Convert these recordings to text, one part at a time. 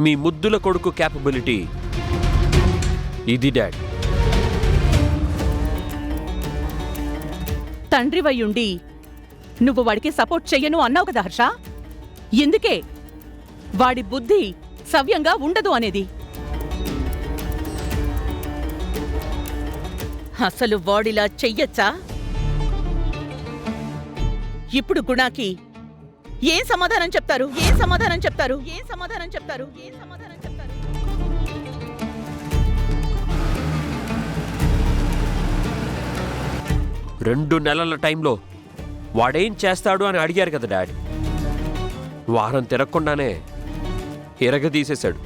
మీ ముద్దుల కొడుకు క్యాపబిలిటీ ఇది డాడ్. తండ్రివయ్యుండి నువ్వు వాడికి సపోర్ట్ చెయ్యను అన్నావు కదా హర్ష. ఎందుకే వాడి బుద్ధి సవ్యంగా ఉండదు అనేది. అసలు వాడిలా చెయ్యొచ్చా? ఇప్పుడు గుణాకి ఏం సమాధానం చెప్తారు? ఏం సమాధానం చెప్తారు? ఏం సమాధానం చెప్తారు? ఏం సమాధానం చెప్తారు? 2 నెలల టైంలో వాడేం చేస్తాడు అని అడిగారు కదా డాడ్. వారం తిరగకుండానే ఎరగదీసేశాడు.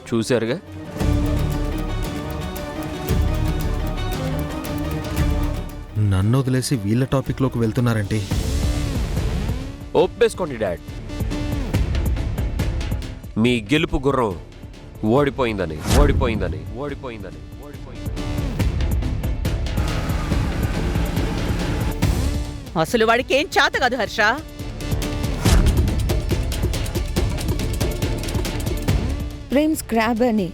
చూశారుగా. నన్ను వదిలేసి వీళ్ళ టాపిక్లోకి వెళ్తున్నారంటే ఒప్పేసుకోండి డాడ్, మీ గెలుపు గుర్రం ఓడిపోయిందని ఓడిపోయిందని ఓడిపోయిందని ఓడిపోయిందని. అసలు వాడికి ఏం చేత కాదు హర్ష. ప్రేమ్ స్క్రాబ్ అని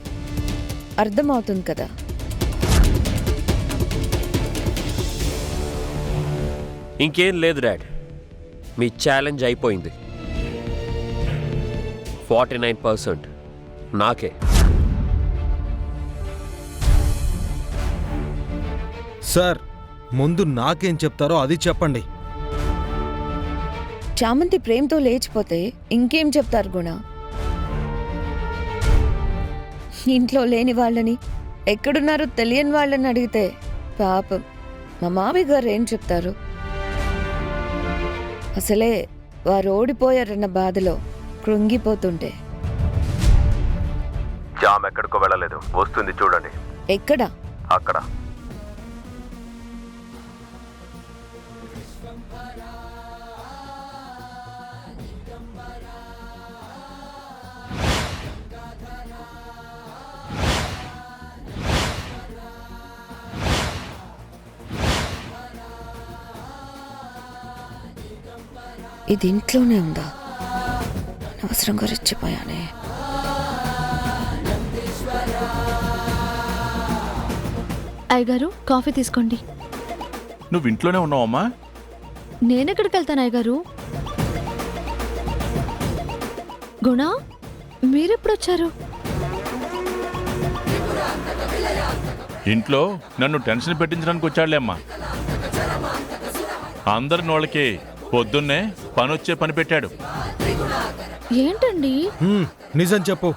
అర్థమవుతుంది కదా. ఇంకేం లేదు డాడ్, మీ ఛాలెంజ్ అయిపోయింది. 49% నాకే. సార్, ముందు నాకేం చెప్తారో అది చెప్పండి. చామంతి ప్రేమతో లేచిపోతే ఇంకేం చెప్తారు గుణ? ఇంట్లో లేని వాళ్ళని, ఎక్కడున్నారో తెలియని వాళ్ళని అడిగితే పాపం మా మావి గారు ఏం చెప్తారు? అసలే వారు ఓడిపోయారన్న బాధలో కృంగిపోతుంటే. జామ్ ఎక్కడికో వెళ్ళలేదు, వస్తుంది చూడండి. ఎక్కడ? అక్కడ. ఇది ఇంట్లోనే ఉందా? అనవసరంగా రెచ్చిపోయానే. అయ్యగారు, కాఫీ తీసుకోండి. నువ్వు ఇంట్లోనే ఉన్నావమ్మా? నేనెక్కడికి వెళ్తాను అయ్యగారు? గుణ, మీరెప్పుడొచ్చారు? ఇంట్లో నన్ను టెన్షన్ పెట్టించడానికి వచ్చాడులే అమ్మా. అందరి నోళ్ళకి పొద్దున్నే పనొచ్చే పని పెట్టాడు. ఏంటండి? నిజం చెప్పు.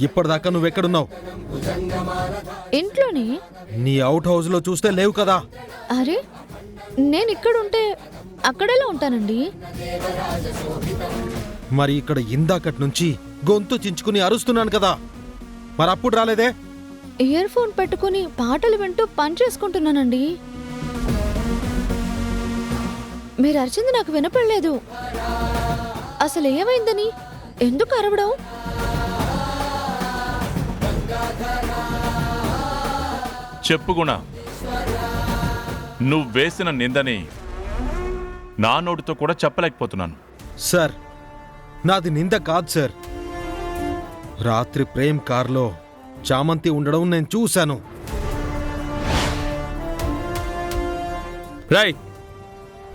ఇప్పటిదాకా నువ్వెక్కడున్నావు? ఇంట్లోనే. నీ అవుట్ హౌస్ లో చూస్తే లేవు కదా. అరే, నేను ఇక్కడుంటే అక్కడెలా ఉంటానండి? మరి ఇక్కడ ఇందాకటి నుంచి గొంతు చించుకుని అరుస్తున్నాను కదా, మరి అప్పుడు రాలేదే? ఇయర్ ఫోన్ పెట్టుకుని పాటలు వింటూ పని చేసుకుంటున్నానండి. మీరు అరిచింది నాకు వినపడలేదు. అసలు ఏమైందని? ఎందుకు అరవడం? చెప్పు గుణ, నువ్వు వేసిన నిందని నా నోటితో కూడా చెప్పలేకపోతున్నాను. సార్, నాది నింద కాదు సార్. రాత్రి ప్రేమ్ కార్లో చామంతి ఉండడం నేను చూశాను. రాయ్,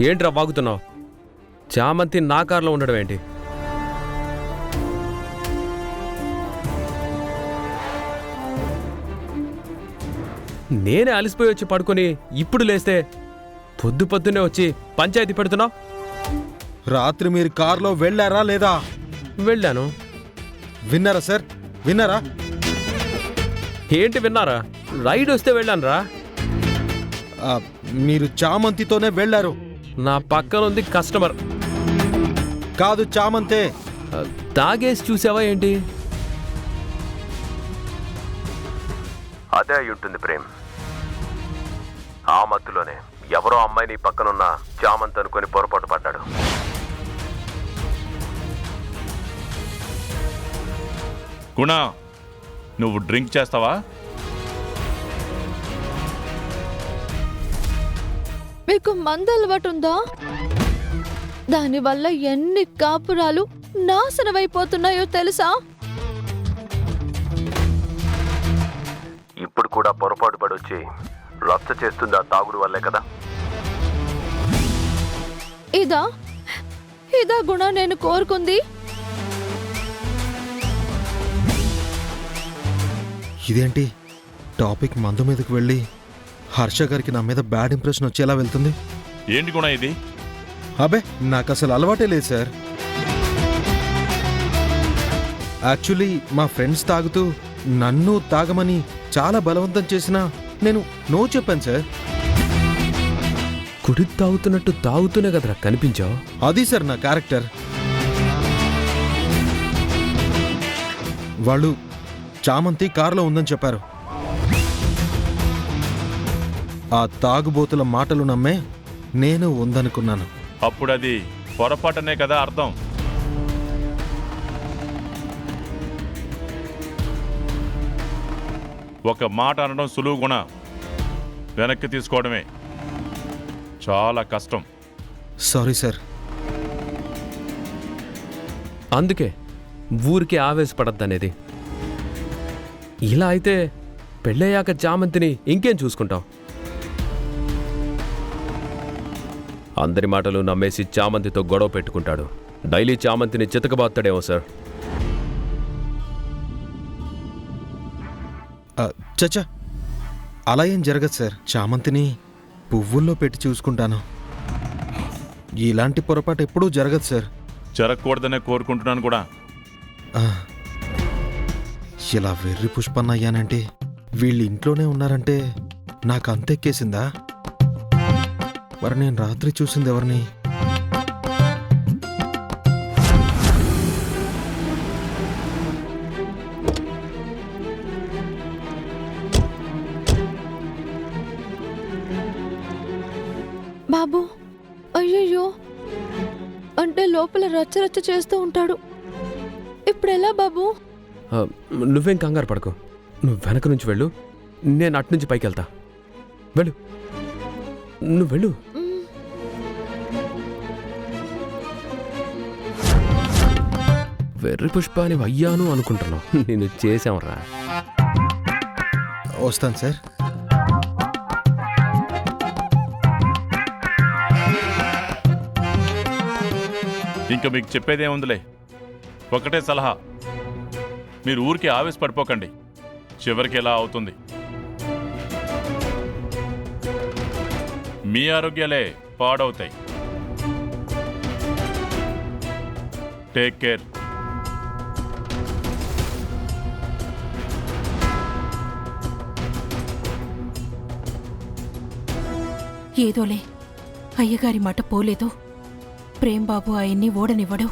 ఏంట్రా బాగుతున్నావు? చామంతి నా కార్లో ఉండడం ఏంటి? నేనే అలసిపోయి వచ్చి పడుకొని ఇప్పుడు లేస్తే పొద్దున్నే వచ్చి పంచాయతీ పెడుతున్నావు. రాత్రి మీరు కార్లో వెళ్ళారా లేదా? వెళ్ళాను. విన్నారా సార్? విన్నారా? ఏంటి విన్నారా? రైడ్ వస్తే వెళ్ళాను రా. మీరు చామంతితోనే వెళ్ళారు. నా పక్కన ఉంది కస్టమర్. కాదు, చామంతే. తాగేసి చూసావా ఏంటి? అదే అయి ఉంటుంది ప్రేమ్. ఆ మత్తులోనే ఎవరో అమ్మాయి నీ పక్కనున్న చామంతి అనుకుని పొరపాటు పడ్డాడు. గుణ, నువ్వు డ్రింక్ చేస్తావా? మీకు మందు అలవాటు ఉందా? దానివల్ల ఎన్ని కాపురాలు నాశనమైపోతున్నాయో తెలుసా? ఇప్పుడు కూడా పొరపాటు పడొచ్చి రచ్చ చేస్తుంది ఆ తాగుడు వల్లే కదా. ఇదా గుణ నేను కోరుకుంది? ఇదేంటి టాపిక్ మందు మీదకి వెళ్ళి హర్ష గారికి నా మీద బ్యాడ్ ఇంప్రెషన్ వచ్చేలా వెళ్తుంది? ఏంటి గుణ ఇది? అబే నాకు అసలు అలవాటే లేదు సార్. యాక్చువల్లీ మా ఫ్రెండ్స్ తాగుతూ నన్ను తాగమని చాలా బలవంతం చేసినా నేను నో చెప్పాను సార్. కుడి తాగుతున్నట్టు తాగుతూనే కదరా కనిపించావు. అది సార్ నా క్యారెక్టర్. వాళ్ళు చామంతి కారులో ఉందని చెప్పారు. ఆ తాగుబోతుల మాటలు నమ్మే నేను ఉందనుకున్నాను. అప్పుడు అది పొరపాటనే కదా అర్థం. ఒక మాట అనడం సులువు గుణ, వెనక్కి తీసుకోవడమే చాలా కష్టం. Sorry sir. అందుకే ఊరికే ఆవేశపడద్దనేది. ఇలా అయితే పెళ్ళయ్యాక చామంతిని ఇంకేం చూసుకుంటావు? అందరి మాటలు నమ్మేసి చామంతితో గొడవ పెట్టుకుంటాడు. డైలీ చామంతిని చితకబాస్తాడేమో సార్. చచ్చా, అలా ఏం జరగదు సార్. చామంతిని పువ్వుల్లో పెట్టి చూసుకుంటాను. ఇలాంటి పొరపాటు ఎప్పుడూ జరగదు సార్. జరగకూడదనే కోరుకుంటున్నాను కూడా. ఆ, ఇలా వెర్రి పుష్పన్న అయ్యానంటే వీళ్ళు ఇంట్లోనే ఉన్నారంటే నాకు అంతెక్కేసిందా? మరి నేను రాత్రి చూసింది ఎవరిని? బాబు, అయ్యయ్యో, అంటే లోపల రచ్చరచ్చ చేస్తూ ఉంటాడు. ఇప్పుడెలా బాబు? నువ్వేం కంగారు పడకు. నువ్వు వెనక నుంచి వెళ్ళు, నేను అట్నుంచి పైకి వెళ్తా. వెళ్ళు, నువ్వు వెళ్ళు. వెర్రి పుష్పాని అయ్యాను అనుకుంటున్నావు. నేను చేసాంరా. వస్తాను సార్. ఇంకా మీకు చెప్పేదేముందిలే, ఒకటే సలహా, మీరు ఊరికి ఆవేశపడిపోకండి. చివరికి ఎలా అవుతుంది? మీ ఆరోగ్యాలే పాడవుతాయి. Take care. ఏదోలే, అయ్యగారి మాట పోలేదు. ప్రేమ్ బాబు ఆయన్ని ఓడనివ్వడు.